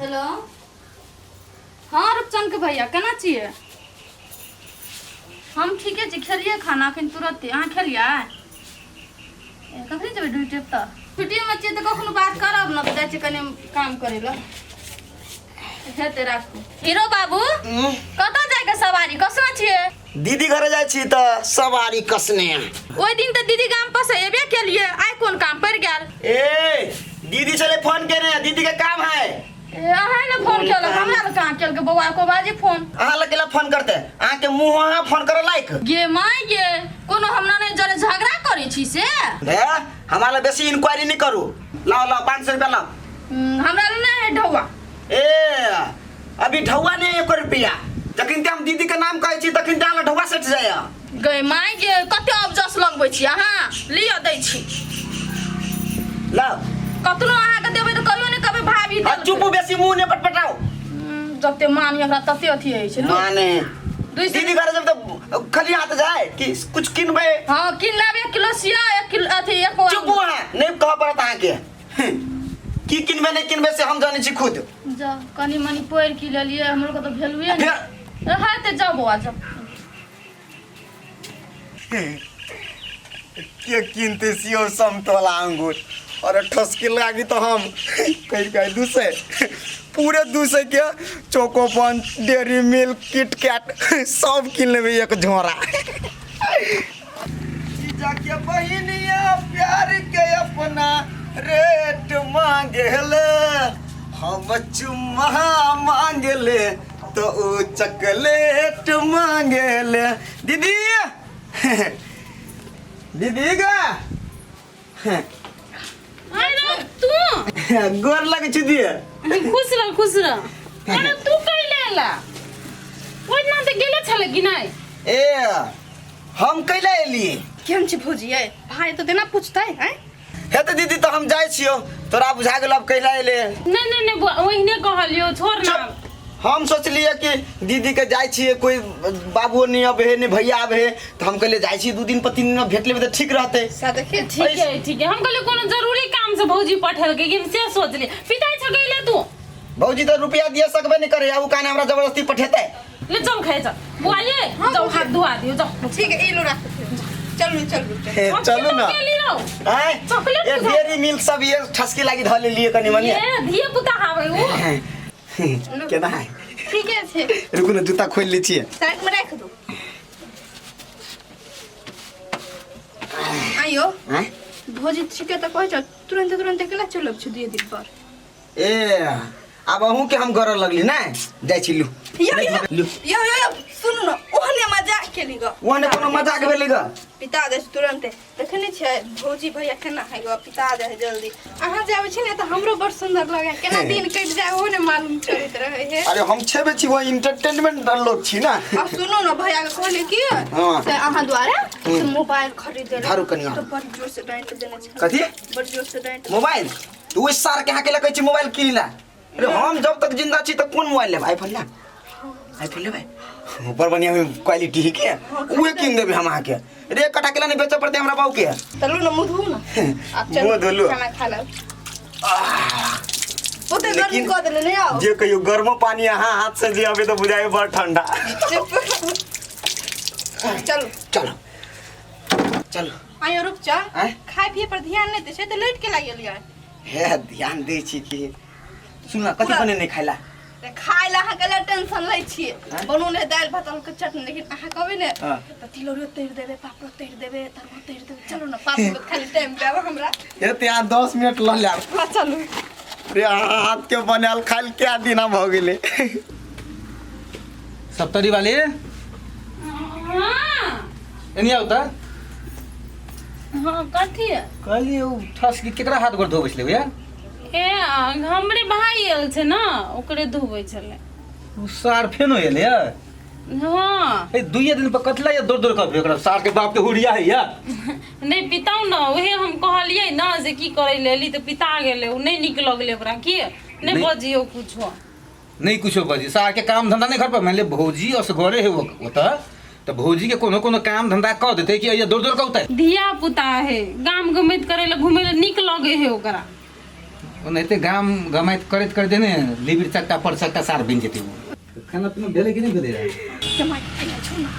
Hello. हाँ रुपचंद के भैया केना छिए? हम ठीके छी, खेलिए खाना अखन तुरंते। अहाँ खेलिए? कखनी जेबै ड्यूटी पर? छुट्टी में छिए तऽ कखनो बात करब न, जाइ छी कनि काम करे ला। हेते राखू। हीरो बाबू कतऽ जाय के सवारी कसना छिए? दीदी घरे जाय छी त सवारी कसने। ओइ दिन त दीदी गाम पर से एबे केलिए, आइ कोन काम पड़ गेल? ए दीदी चले फोन करे, दीदी के काम है। अहाँ ने फोन केलक, हमरा ल कहाँ केलक? बौआ को बाजी फोन। अहाँ लगेला फोन करते, अहाँ के मुंह अहाँ फोन करे लायक। गे माय गे, कोनो हमरा ने जरे झगड़ा करे छी से? हे हमरा ले बेसी इंक्वायरी नहीं करू। लाओ लाओ 500 रुपया लाओ। हमरा ले नहीं है ढौआ। ए अभी ढौआ नहीं 1 रुपया। जखन ते हम दीदी के नाम कहै छी तखन ते अहाँ ढौआ सट जाय। गे माय गे, कते अबजस लगबै छी अहाँ? लिया दै छी। लाओ। कतनो अहाँ के देबै त कहियो ने कहबै भाभी दे। चुप बेसी मुंह ने पटपटाओ। जते मानी हमरा तते अथी है छै। माने दीदी घरे जब तो खाली हाथ जाए कि कुछ किनबे। हां किन लेब 1 किलो सिया, 1 किलो अथी 1 चुप है नहीं कह पड़त अहाँ के। की किनबे नहीं किनबे से हम जाने छी खुद। जा कनी मनी पोर की ले लिए, हमरो को तो भेलुए नहीं। हां ते जाओ बौआ जाओ। के किनते सियो समतोला अंगूर और ठसके लागी तो हम कहीं दूसरे पूरे दूसरे के चोकोपन, डेयरी मिल्क, किटकैट सब किन लेबे एक झोरा। जाके बहिनिया प्यार के अपना रेट मांगेले, हम चुम्मा मांगेले तो ओ चॉकलेट मांगेले। दीदी दीदी गा अरे तू गोर लगे छी दिए। खुश रह। अरे तू कइले ला? ओइ ना ते गेले छले कि नहीं? ए हम कैला एलिए? केम छी भौजी ए? भाई तो देना पूछता है? हे तो दीदी तो हम जाय छियो, तोरा बुझा गेल अब कैला एले। नहीं ओहिने कहलियो छोड़ ना। हम सोचलिए कि दीदी के जाय छिए, कोई बाबू नहीं अब है नहीं भैया अब है, तो हम कहले जाय छी 2 दिन पर 3 दिन में भेट लेबे तो ठीक रहते। ठीक है हम कहले कोनो जरूरी काम से भौजी पठेल के कि से सोच ले। पिताई छ गइले तू? भौजी तो रुपया दिए सकबे नहीं करे, अब काने हमरा जबरदस्ती पठेते। ले चल खाए चल बुआइए, जाओ हाथ धुआ दियो जाओ। ठीक है ई लो रख। चलो ना। आय चॉकलेट ये डेयरी मिल्क सब ये ठसकी लागी धले लिए कनी मनी। ये धिए पुता हावे वो। केना है? ठीक है छे। रुकू ना जूता खोल ली छिए। साइड में रख दो। आयो हैं? भौजी छिके त कह छ तुरंत केला चलब छ 2 दिन पर। ए अब अहू के हम गरर लगली ना, जाय छी लू। यो सुनु न, ओहने मजाक केली ग। ओहने कोनो मजाक भेलै ग? पिता दे तुरंते देखने छै भौजी भैया केना है ग, पिता दे जल्दी। अहाँ जाबै छी ने त हमरो बड़ सुंदर लागे, केना दिन कट जाए ओहने मालूम चलत रहे है। अरे हम छेबे छी वो एंटरटेनमेंट लोग छी ना। आ सुनो न भैया के कहले कि से अहाँ द्वारा मोबाइल खरीदे धारू कनिया तो बड़ जोर से डांट देने छै। कथि? बड़ जोर से डांट। मोबाइल तू इस सार के हां के लकै छी मोबाइल किनिला। अरे हम जब तक जिंदा छी त कोन मोबाइल लेब? आईफोन ले, आईफोन लेबै ऊपर बढ़िया क्वालिटी ही के उहे किन देबे हम आके। रे कटा केला नहीं बेचे पड़ते हमरा बाऊ के। चलू न मुंह धो न। मुंह धो लो। खाना खा लो। ओते गर्म कर देले नहीं आओ। जे कहियो गर्म पानी अहाँ हाथ से जे अबे तो बुझाए बड़ ठंडा। चलो चलो आयो रुक जा। खाए पिए पर ध्यान नहीं दे छै त लेट के लाग गेलियै। हे ध्यान दे छी कि सुना कथि बने नहीं खाइला? खाइ ला के टेंशन लै छिए। बनौने दाल भात के चटनी, लेकिन अहाँ कहबे ने त तिलौरी तैर देबे, पापड़ तैर देबे, तरुआ तैर देबे। चलो न पापड़ खाली टाइम पे आबो हमरा। ए ते 10 मिनट ल ले। हां चलू। रे हाथ के बनाल खाल क्या दिना भ गेले। सप्तरी वाले हां एनी आवता? हां कथि है? कहली उ ठस के केकरा हाथ गोड़ धोबै छले यार? ए हमरे भाई आयल छै ना, ओकरे धोबै छले। उ सार फेनो एले यार? हां ए 2 दिन पर कतला या दूर कर एकरा सार के बाप के हुड़िया है यार। नहीं पिताऊ ना, ओहे हम कहलिए ना जे की करे लेली त पिता गेले, उ नहीं निक लगले ओकरा की नहीं बजियो कुछो। नहीं कुछो बजी सार के काम धंधा नहीं घर पर मान ले भौजी और घरे है वो तो भौजी के कोनो काम धंधा कर देते कि ये दूर कहते धिया पुता है, गाम गमित करे ला घूमे ला निक लगे है ओकरा। ओनाहिते गाम गमाइत करैत करैत ने लिबिर चट्टा पर चट्टा सार बनि जेतै वो खाना पीना भेलै कि नहीं भेलै जमाई खाना छौ ना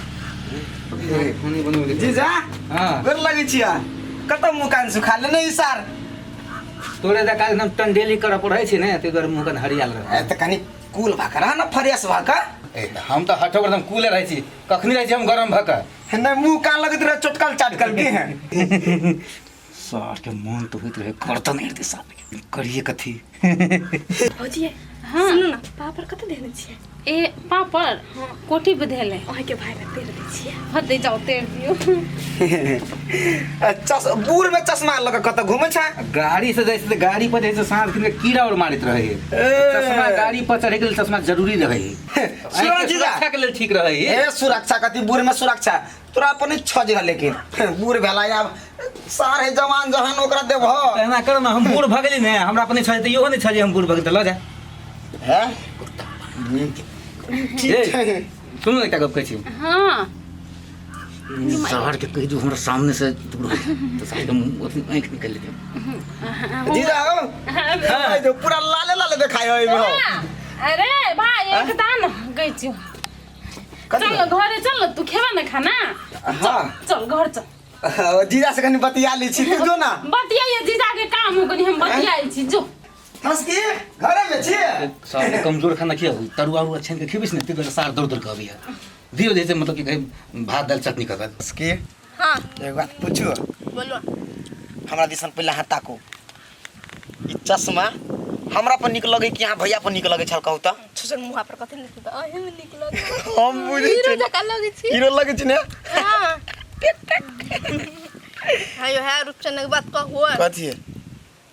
खाने बनबै जीजा हाँ गोर लगै छियै कतऽ मुकान सुखा लेने ई सार तोरे जका एकदम टंडेली करऽ पड़ै छै ने ताहि दुआरे मुँह कन हरियाल रहै त कनि कूल भाका रह न फ्रेश भाका हम तऽ हटो एकदम कूले रहै छी कखनी रहै छी हम गरम भऽ कऽ नहीं मुंह कान लगत रहे चटकल चाटकल के हैं सर के मन तो होइत रहे करत नहीं दे साहब करिए कथी भौजी हाँ सुनू ना पापड़ कतऽ देने छियै ए पापड़ कोठी बधेले ओहे के भाई तेल दै छियै हते जाओ तेल दियो बूढ़ में चश्मा लगा कतऽ घूमे छै गाड़ी से जैसे गाड़ी पर जैसे सांझ के कीड़ा और मारित रहे चश्मा गाड़ी पर चढ़े के लिए चश्मा जरूरी रहे सुरक्षा के लिए ठीक रहे ए सुरक्षा कथी बूढ़ में सुरक्षा तोरा अपन छ जगह लेकिन बूढ़ भेला आब सारे जवान जहान ओकरा देबह कहना कर ना हम बूढ़ भ गेली ने हमरा अपन छ त इहो नहीं छ जे हम बूढ़ भ गेल ल जा हैं सुन एकटा गप कहै छी हाँ शहर के कहि जो हमरा सामने से दूर तो साइड में ओतनी आंख निकल लेते जीजा हो जो पूरा लाले लाले देखाय ओइ में हो अरे भाई एक दान गई छी चल घरे चल तू खेबा ना खाना हां चल घर चल जीजा से कनी बतिया ली छी तू जो ना बतियाइए जीजा के काम हो कनी हम बतियाई छी जो हंसकी घरे में छी सब कमजोर खाना खिया तरुआ उरुआ छेन के खिबिस ने ते सार दौड़ दौड़ के अबिया दियो जैसे मतलब कि कहीं भात दाल चटनी का हंसकी हाँ एक बात पूछो बोलो हमरा दिसन पहले हाथ ताको ई चश्मा हमरा पर निक लगे कि यहाँ भैया पर निक लगे छल कहू त छुसन मुहा पर कथि लिखि त अहे में निकल हम बुझै हीरो छी जका लगे छी हीरो लगे छी ने हां हायो है रुपचन के बात कहू कथी है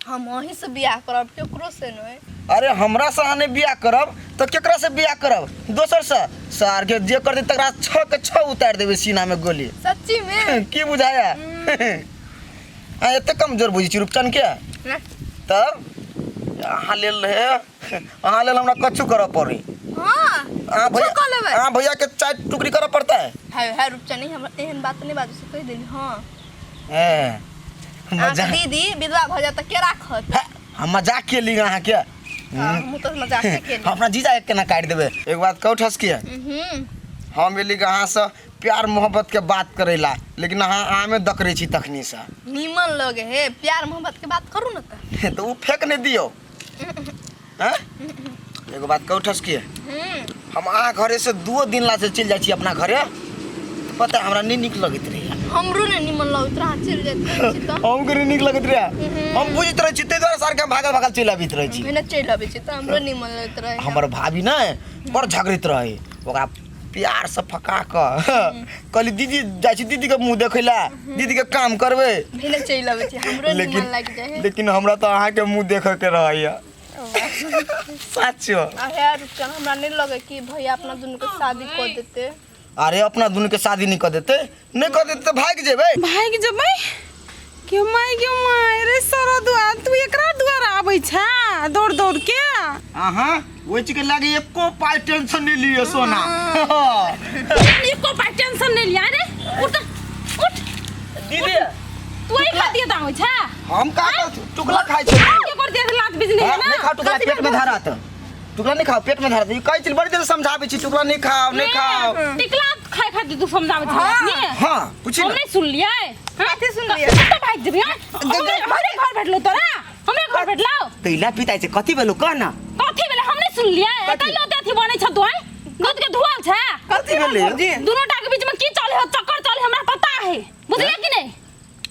हम वहीं से बियाह करब केकरो से नहीं अरे हमरा से आने बियाह करब तो केकरा से बियाह करब दोसर से सार के जे कर दे तकरा 6 के 6 उतार देबे सीना में गोली सच्ची में की बुझाया आ एते कमजोर बुझी छी रूपचन के तब अहाँ लेल रहे अहाँ लेल हमरा कछु करब पड़ी हां हां भैया के 4 टुकड़ी करब पड़ता है है रुपचन नहीं हम एहन बात नहीं बाजू से कह देली हां ए मजाक दीदी विधवा भ जा त के राखत हम मजाक के ली अहाँ के हम तो मजाक के अपना जीजा एक केना काट देबे एक बात कहू ठस के हम एली अहाँ से प्यार मोहब्बत के बात करेला लेकिन अहाँ आमे दकरे छी तखनी से नीमन लगे हे प्यार मोहब्बत के बात करू न त तो उ फेंक नहीं दियो हैं एगो बात कहू ठस के हम अहाँ घरे से 2 दिन ला से चल जाई छी अपना घरे पता हमरा नहीं निक लगत रही हमरो ने निमन लगत रहा चल जात छी त हम करे निक लगत रहे हम बुझित रहे छी ते द्वारा सर के भागल भागल चल आबित रहे छी मैंने चल आबे छी त हमरो निमन लगत रहे हमर भाभी ना बड़ झगड़ित रहे ओकरा प्यार से फका क कहली दीदी जाई छी दीदी के मुंह देखैला दीदी के काम करबे मैंने चल आबे छी हमरो निमन लाग जाए लेकिन हमरा तो अहाँ के मुंह देख के रहैया सच्चो अरे रुपचन हमरा नहीं लगे कि भैया अपना दोनों के शादी कर देते अरे अपना दोनों के शादी नहीं कर देते तो भाग जेबे क्यों माई रे सारा दुआर तू एकरा दुआर आबै छा दौड़ दौड़ के आहा ओइ चीज के लागे एको पाई टेंशन नहीं लिए सोना एको पाई टेंशन नहीं लिया रे उठ दीदी तू ही खा दिए दाऊ छा हम का टुकड़ा खाइ छी के कर दिए लात बिजली है ना नहीं खा टुकड़ा पेट में धरा त टुकड़ा नहीं खाओ पेट में धरा दे कई चीज बड़ी देर समझाबे छी टुकड़ा नहीं खाओ टिकला खाए खाती तू समझावे छा हां पूछी हमने सुन लिया है हां सुन लिया तो भाग जेबी हमरे घर बैठलो तोरा हमरे घर बैठलाओ तैला पिताई से कथि भेलो कह ना कथि भेले हमने सुन लिया है तैलो देथि बनै छ तोय गद के धुआल छ कथि भेले दोनों टा के बीच में की चले हो चक्कर चले हमरा पता है बुझले कि नहीं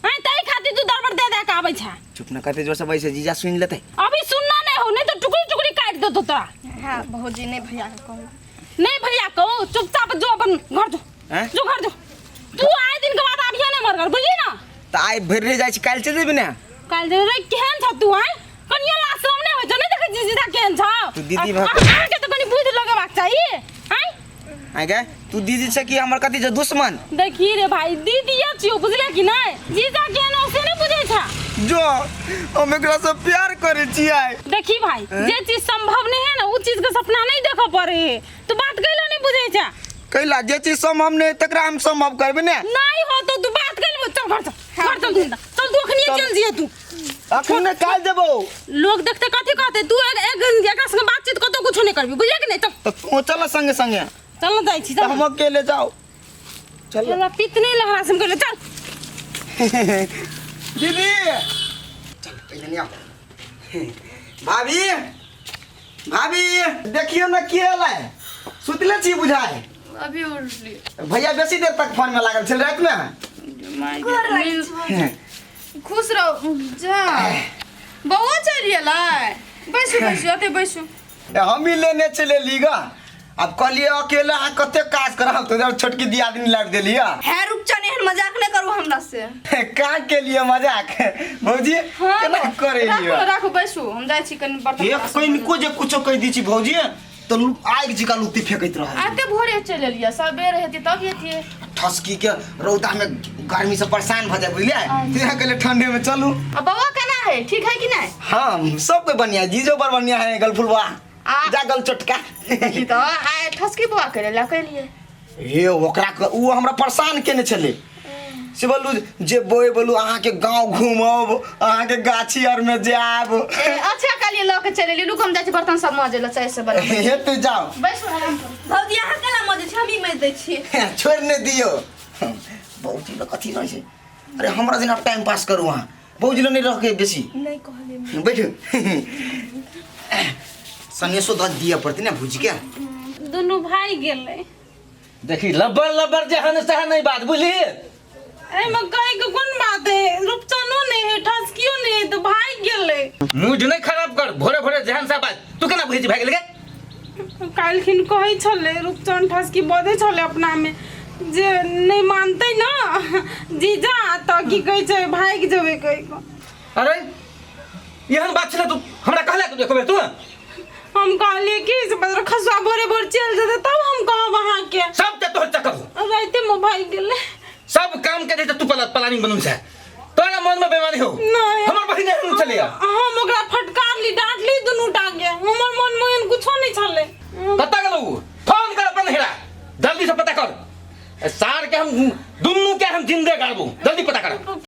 हां तई खाती तू दरबर दे दे के आबै छ चुप ना करते जोर से वैसे जीजा सुन लेते अभी सुनना नहीं हो नहीं तो टुकड़ी टुकड़ी काट दो तो तोरा हां भौजी नहीं भैया के कहू नहीं भैया कहो चुपचाप जो अपन घर जो घर जो तू आए दिन के बाद आबिया नहीं मर घर बुझी ना त आइ भरि जाई छी काल चल जेबे ना काल जे रे केहन छ तू आए कनिया लाश्रम नहीं हो जने देख जीजी दा केहन छ तू दीदी के तो कनी बुझ लगाबाक चाहिए हैं आगे तू दीदी से की हमर कथि छ दुश्मन देखी रे भाई दीदी या छियो बुझले कि नहीं जीजा केहन ओसे नहीं बुझै छ जो हम एकरा से प्यार करे छी आइ देखी भाई जे चीज संभव नहीं है ना वो चीज का सपना नहीं देखो पड़े तू बात कैला नहीं बुझै छ कैला जे चीज संभव नहीं तकरा हम संभव करबे ना नहीं हो तो तू बात कर चल घर चल तू अखनी चल जिया तू अखन ने काल देबो लोग देखते कथी कहते तू एकरा संगे बातचीत कतो कुछ नहीं करबी बुझले कि नहीं तो तू चल संगे संगे चल जाई छी हम अकेले जाओ चल चल पितने लहरा से कहले चल दीदी चल पहले नहीं आओ भाभी भाभी देखियो ना की हला सुतले छी बुझाए अभी उठली भैया बेसी देर तक फोन में लागल छल रात में घर लागल छै। खुश रहो जा बउआ चल गेलै बैसू बैसू अते बैसू हम ही लेने चले लीगा अब कहलिए अकेले आ कते काज करब तो छोटकी दियादनी लाग देलिए है रुक चने मजाक नहीं करू हमरा से का के लिए मजाक भौजी केना करे लियो राखो बैसू हम जाय छी कनी बर्तन एक कोई को जे कुछो कह दी छी भौजी तो आग जिका लुत्ती फेंकैत रह आते भोरे चले लिया सबेरे हेती तब येती ठसकी के रौदा में गर्मी से परेशान भ जाए बुझलिए तेरा के लिए ठंडे में चलू अब बउआ केना है ठीक है कि नहीं हां सब कोई बढ़िया जीजो पर बढ़िया है गलफुलवा जा गल चटका की तो आए ठसकी बुआ करे ला के लिए हे ओकरा उ हमरा परेशान केने छले से बोलू जे बोए बोलू अहाँ के गांव घूमब अहाँ के गाछी और में जाब अच्छा काली ल के चले लुक हम जाय छी बर्तन सब माजे ल चाय से बना हे तू जाओ बैसू आराम कर भौजी अहाँ केना माजे छी हम ही माज दै छी छोड़ ने दियो भौजी ल कथी रहै छै अरे हमरा दिन टाइम पास करू वहाँ भौजी ल नहीं रह के बेसी नहीं कहले बैठो सनेसो द दिया पड़ती ना भौजी के दोनों भाई गेले देखी लबर लबर जहन सहन नहीं बात बुझली ए में कहे के कोन बात है रुपचनो नहीं है ठसकियो नहीं है तो भाई गेले मूड नहीं खराब कर भोरे भोरे जहन सा बात तू केना बुझी भाग गेले कालखिन कहै छले रुपचन ठसकी बदे छले अपना में जे नहीं मानते ना जीजा तो की कहै छै भाग जेबे कहि को अरे यहन बात छले तू हमरा कहला तू देखबे तू हम कहलिए कि से बदर खसवा भोरे भोर चल जते तब हम कह वहां के सब ते तोहर चक्कर राते में भाग गेले सब काम के देते तू प्लानिंग बनू छै तोरा मन में बेमानी हो नहीं हमर बहिन नहीं चलिया हम ओकरा फटकार ली डांट ली दुनू टागे हमर मन में कुछो नहीं छले पता गेलौ फोन कर अपन हेरा जल्दी से पता कर सार के हम दुन्नू के हम जिंदे गाड़बू जल्दी पता कर